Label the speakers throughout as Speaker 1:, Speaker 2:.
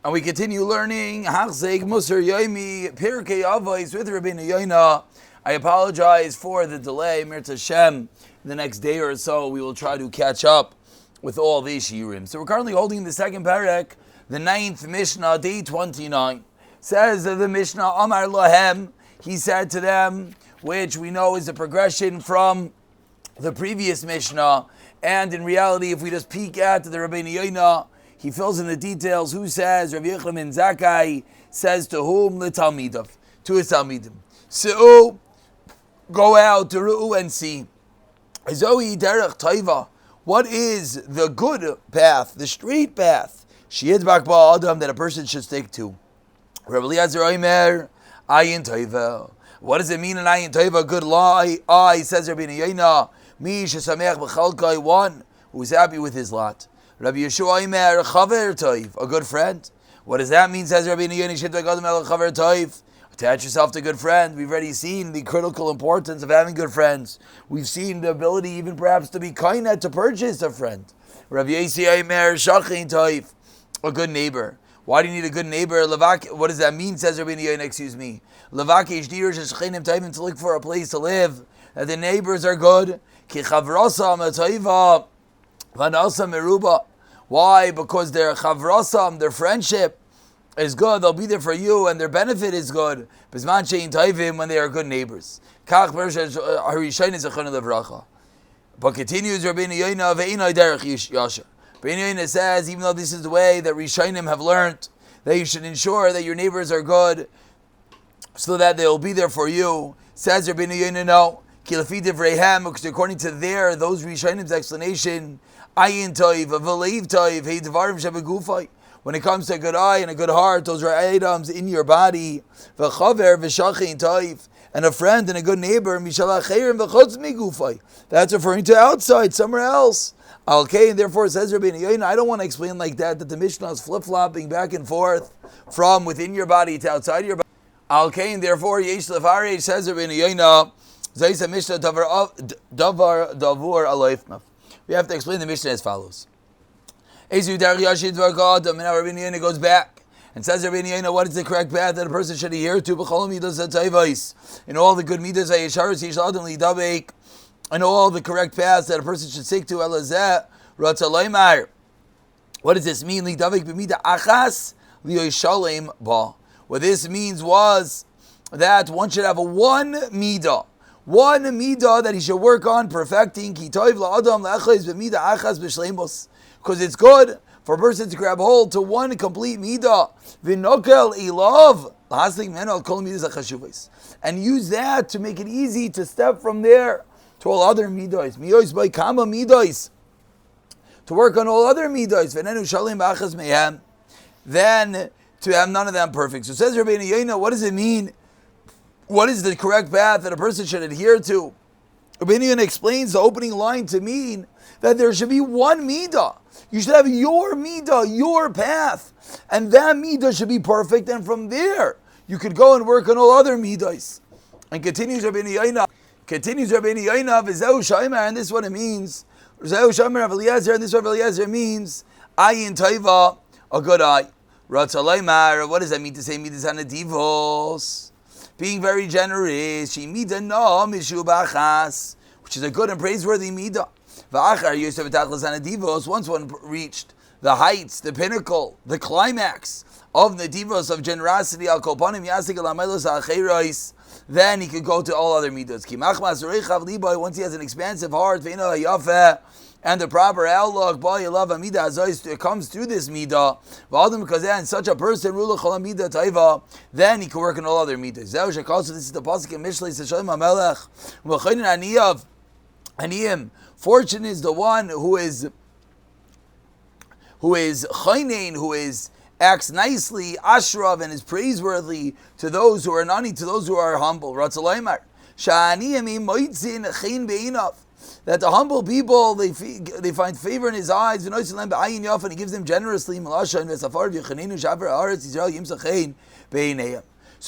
Speaker 1: And we continue learning Hachzeg Musar Yomi Perek Avos with Rabbeinu Yoina. I apologize for the delay. Mir Tashem, the next day or so, we will try to catch up with all these shiurim. So we're currently holding the second Perek, the 9th Mishnah, day 29. Says the Mishnah, Amar Lahem, he said to them, which we know is a progression from the previous Mishnah. And in reality, if we just peek at the Rabbeinu Yoina, he fills in the details. Who says? Rav Yechon ben Zakkai says to whom? L'talmidav, to his talmidim. So go out to Ru'u and see. Zoi derech taiva. What is the good path, the straight path? Sheyidbak ba'adam, that a person should stick to. Rav Eliezer Omer, ayin taiva. What does it mean in ayin taiva? Good lie. Says Rabbeinu Yoina, mi shesamech b'chalkai, one who is happy with his lot. Rabbi Yeshua Omer, chaver toiv, a good friend. What does that mean? Says Rabbeinu Yoina, shidbak adam el chaver toiv. Attach yourself to a good friend. We've already seen the critical importance of having good friends. We've seen the ability even perhaps to be kind to purchase a friend. Rabbi Yossi Omer, shachin toiv, a good neighbor. Why do you need a good neighbor? What does that mean? Says Rabbeinu Yoina, excuse me. Levake ishdir sheshechinim toivim, to look for a place to live. That the neighbors are good. Ki chavrasam toiva vanasa meruba. Why? Because their chavrasam, their friendship is good. They'll be there for you, and their benefit is good. Bisman shein toivim, when they are good neighbors. Kach bersha harishayin zechonu levracha. But continues Rabbeinu Yoina, ve'inai derech yasha. Rabbeinu Yoina says, even though this is the way that Rishonim have learned, that you should ensure that your neighbors are good, so that they will be there for you. Says Rabbeinu Yoina, no. Kilafi devreihem, because according to those Rishonim's explanation, ayin toiv, v'leiv toiv, hey devarim shebegufay. When it comes to a good eye and a good heart, those are items in your body. V'chaver v'shachin toiv, and a friend and a good neighbor, mishalachayim v'chutz migufay. That's referring to outside, somewhere else. Okay, and therefore says Rabbeinu Yoina, I don't want to explain like that the Mishnah is flip-flopping back and forth from within your body to outside your body. Okay, and therefore yesh lefarei, says Rabbeinu Yoina, zayis Mishnah davar aloifnaf. We have to explain the Mishnah as follows. Ezu derech yashid v'agad, and now Rabbeinu Yoina goes back and says Rabbeinu Yoina, what is the correct path that a person should adhere to? B'chol midos hatzayvos, in all the good midos hayesharos yish l'adam lidabek, and all the correct paths that a person should stick to. Elazeh ratzalaymar. What does this mean? Lidabek b'mida achas liyoishalem ba. What this means was that one should have a one midah that he should work on perfecting. Because it's good for a person to grab hold to one complete midah. And use that to make it easy to step from there to all other midos. To work on all other midos. Then to have none of them perfect. So says Rabbeinu Yoina, what does it mean? What is the correct path that a person should adhere to? Rabbeinu Yoina explains the opening line to mean that there should be one midah. You should have your midah, your path. And that midah should be perfect. And from there, you could go and work on all other midahs. And continues Rabbeinu Yoina, V'zeu Shaimer, and this is what it means. V'zeu Shaimer Rav Eliezer, and this Rav Eliezer means, ayin taiva, a good eye. Ratzalaymar, what does that mean to say midas hanadivos? Being very generous. She midah no mishu b'achas, which is a good and praiseworthy midah. V'achar yosef v'tachlas hanadivos. Once one reached the heights, the pinnacle, the climax of nadivos, of generosity, al kolpanim yasik al amelos ha'acheiros, then he could go to all other midos. Ki machmas reichav liboy, once he has an expansive heart, ve'ino hayafeh, and the proper outlook, it comes through this midah. Because then such a person, then he can work on all other midahs. This is the pasuk in Mishlei Aniyim. Fortune is the one who is chaynein, who acts nicely, ashrav, and is praiseworthy to those who are nani, to those who are humble. That the humble people, they find favor in his eyes, and he gives them generously. So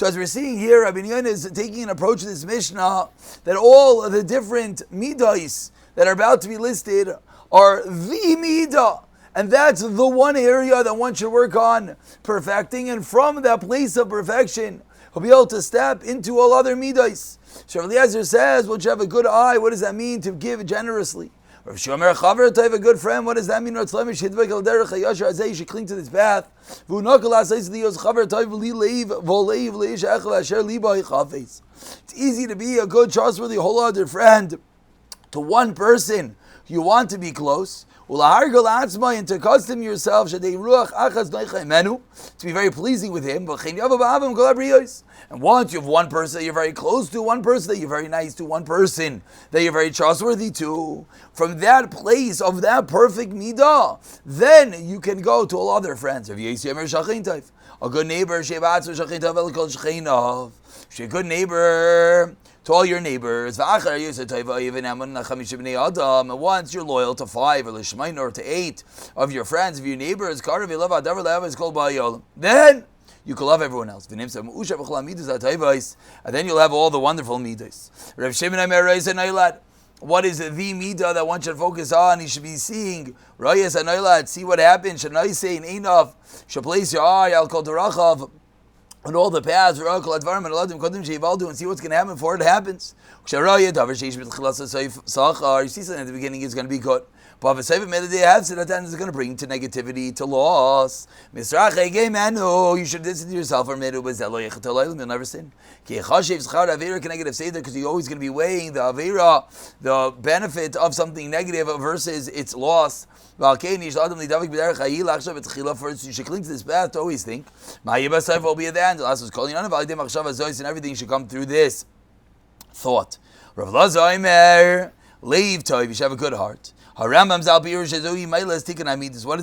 Speaker 1: as we're seeing here, Rabbeinu Yoina is taking an approach to this Mishnah that all of the different midas that are about to be listed are the midah, And that's the one area that one should work on perfecting. And from that place of perfection, he'll be able to step into all other midas. So Rav Eliezer says, once you have a good eye, what does that mean? To give generously. Rav Shomer Chaver, to have a good friend, what does that mean? You should cling to this path. It's easy to be a good, trustworthy, wholehearted friend to one person you want to be close. And to accustom yourself to be very pleasing with him. And once you have one person that you're very close to, one person that you're very nice to, one person that you're very trustworthy to, from that place of that perfect midah, then you can go to all other friends. A good neighbor, a good neighbor to all your neighbors. And once you're loyal to 5 or to 8 of your friends, of your neighbors, then you can love everyone else. And then you'll have all the wonderful midas. What is the midah that one should focus on? He should be seeing Rayas Anoilad, see what happens. Should place your eye, Al Kol Darachav, on all the paths, and see what's going to happen before it happens. You see something at the beginning is going to be good. But if it's going to bring to negativity, to loss. You should listen to yourself, or you'll never sin. Because you're always going to be weighing the avera, the benefit of something negative versus its loss. First, you should cling to this path to always think, will be at the end, and everything should come through this thought. Rav Eliezer, leave tov, you should have a good heart. What does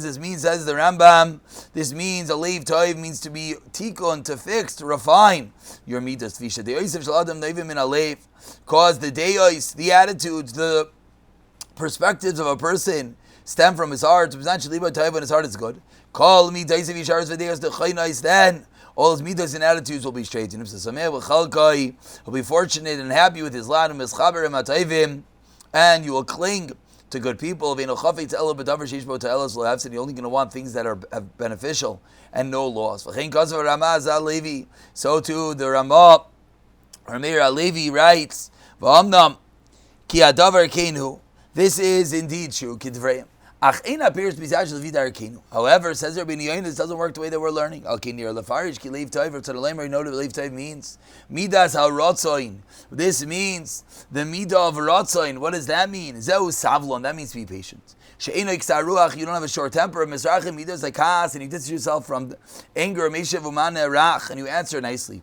Speaker 1: this mean? Says the Rambam. This means a leiv toiv means to be tikun, to fix, to refine your midas. Cause the deos, the attitudes, the perspectives of a person stem from his heart. When his heart is good, then all his midas and attitudes will be straight. He'll be fortunate and happy with his land, and you will cling to good people. You're only going to want things that are beneficial and no loss. So too the Ramah, Ramir Alevi writes, this is indeed true. However, says Rabbi Yochanan, this doesn't work the way that we're learning. Means midas ha-ratzoin. This means the midah of ratzoin. What does that mean? Zehu savlon. That means to be patient. You don't have a short temper. Mizrachim midas like kas, and you distance yourself from anger. And you answer nicely.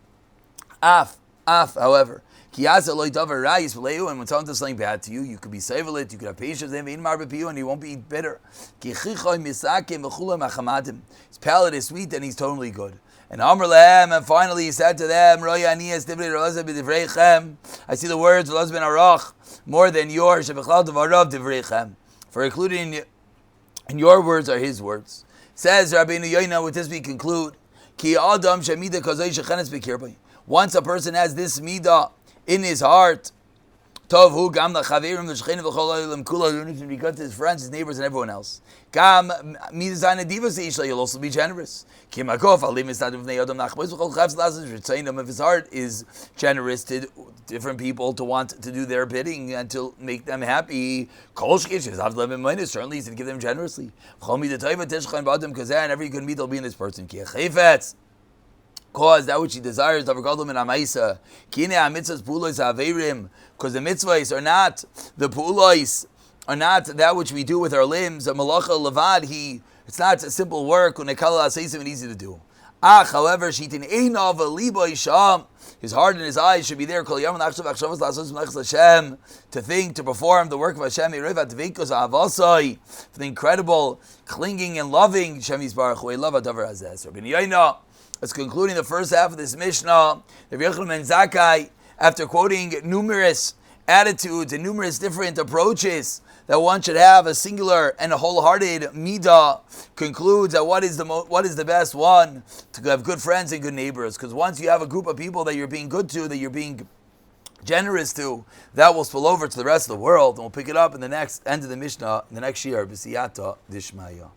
Speaker 1: However. And when someone does something bad to you, you could be savelit, you could have patience, and he won't be bitter. His palate is sweet and he's totally good. And finally he said to them, I see the words more than yours, for including in your words are his words. Says Rabbi Yochanan, with this we conclude, once a person has this midah in his heart, because his friends, his neighbors, and everyone else. You'll also be generous. If his heart is generous to different people, to want to do their bidding and to make them happy, certainly he's to give them generously. Because then every good meat will be in this person. Cause that which he desires, because the mitzvahs are not the pu'ulos, are not that which we do with our limbs. A malacha levad, it's not a simple work, and easy to do. However, his heart and his eyes should be there to think, to perform the work of Hashem, for the incredible clinging and loving Hashem Yisbarach. It's concluding the first half of this Mishnah. The Yochanan ben Zakkai, after quoting numerous attitudes and numerous different approaches that one should have, a singular and a wholehearted midah, concludes that what is the best one? To have good friends and good neighbors. Because once you have a group of people that you're being good to, that you're being generous to, that will spill over to the rest of the world. And we'll pick it up in the next end of the Mishnah, in the next year, B'siyata Dishmaya.